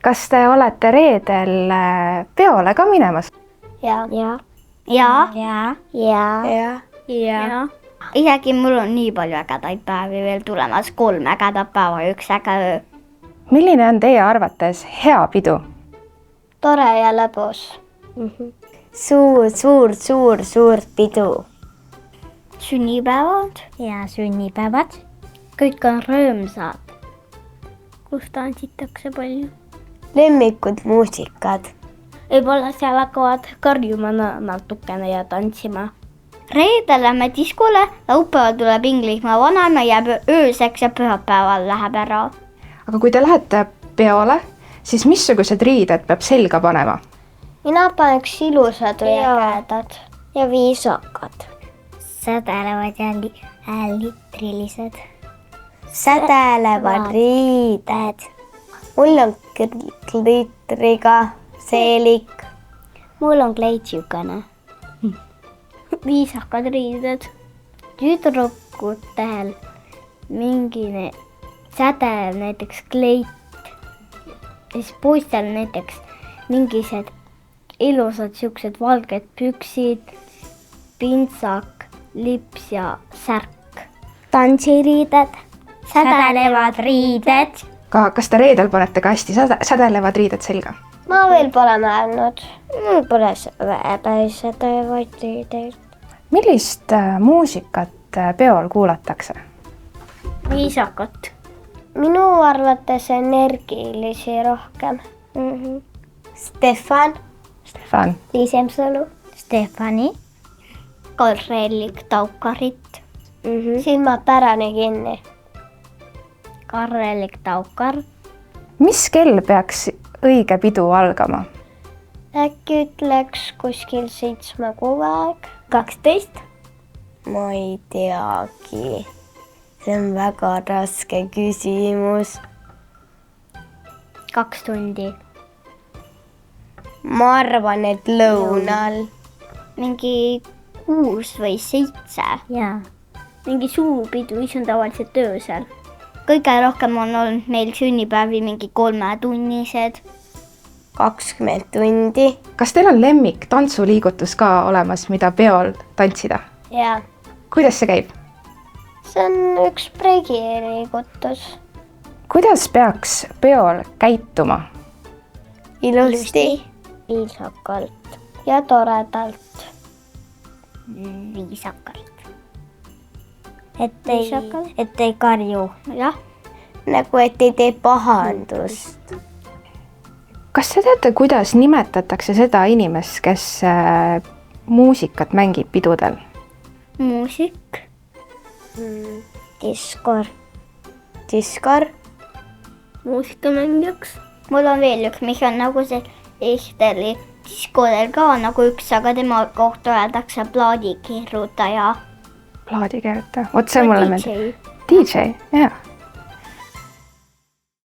Kas te olete reedel peole ka minemas? Ja. Isegi mul on nii palju ägedaid päevi veel tulemas, 3 ägedat päeva ja 1 äge öö. Milline on teie arvates hea pidu? Tore ja lõbus. Suur pidu. Sünnipäevad. Ja sünnipäevad. Kõik on rõõmsad. Kus tantsitakse palju. Lemmikud muusikad. Võib-olla seal hakkavad karjuma natukene ja tantsima. Reedel lähme diskole, laupäeval tuleb Inglismaa vanaema, jääb ööseks ja pühapäeval läheb ära. Aga kui te lähete peole, siis missugused riided peab selga panema? Mina paneks ilusad või ägedad. Ja viisakad. Sädelevad ja litrilised. Sädelevad riided. Mul on glitriga seelik. Mul on kleitsukene. Viisakad riided. Tüdrukutel mingi sädelev näiteks kleit. Ja siis poistel näiteks mingised ilusad siuksed valged püksid, pintsak, lips ja särk. Tantsiriided. Sädelevad riided. Kas te reedel panete ka hästi sädelevad riided selga? Ma veel pole mõelnud. Mul pole päris sädelevaid riideid. Millist muusikat peol kuulatakse? Viisakat. Minu arvates energilisi rohkem. Stefan. Liisemsalu. Stefani. Karrelik Taukarit. Silmad pärane kinni. Karrelik Taukar. Mis kell peaks õige pidu algama? Äkki ütleks kuskil 7-6 aeg. 12. Ma ei teagi. See on väga raske küsimus. 2 tundi. Ma arvan, et lõunal. Mingi 6 või 7. Jaa. Mingi suupidu, mis on tavaliselt öösel. Kõige rohkem on olnud meil sünnipäevi mingi 3-tunnised. 20 tundi. Kas teil on lemmik tantsuliigutus ka olemas, mida peol tantsida? Jaa. Kuidas see käib? See on üks breigiliigutus. Kuidas peaks peol käituma? Ilusti. Viisakalt. Ja toredalt. Viisakalt. Et ei karju. Jah. Nagu et ei tee pahandust. Kas te teate, kuidas nimetatakse seda inimest, kes muusikat mängib pidudel? Muusik. Diskor. Diskor. Muusikamängijaks. Mul on veel üks, mis on nagu see Ehteri diskodel ka nagu üks, aga tema kohta öeldakse plaadikirjutaja. Plaadikeerutaja. Vot see mulle meeldib. DJ, jah.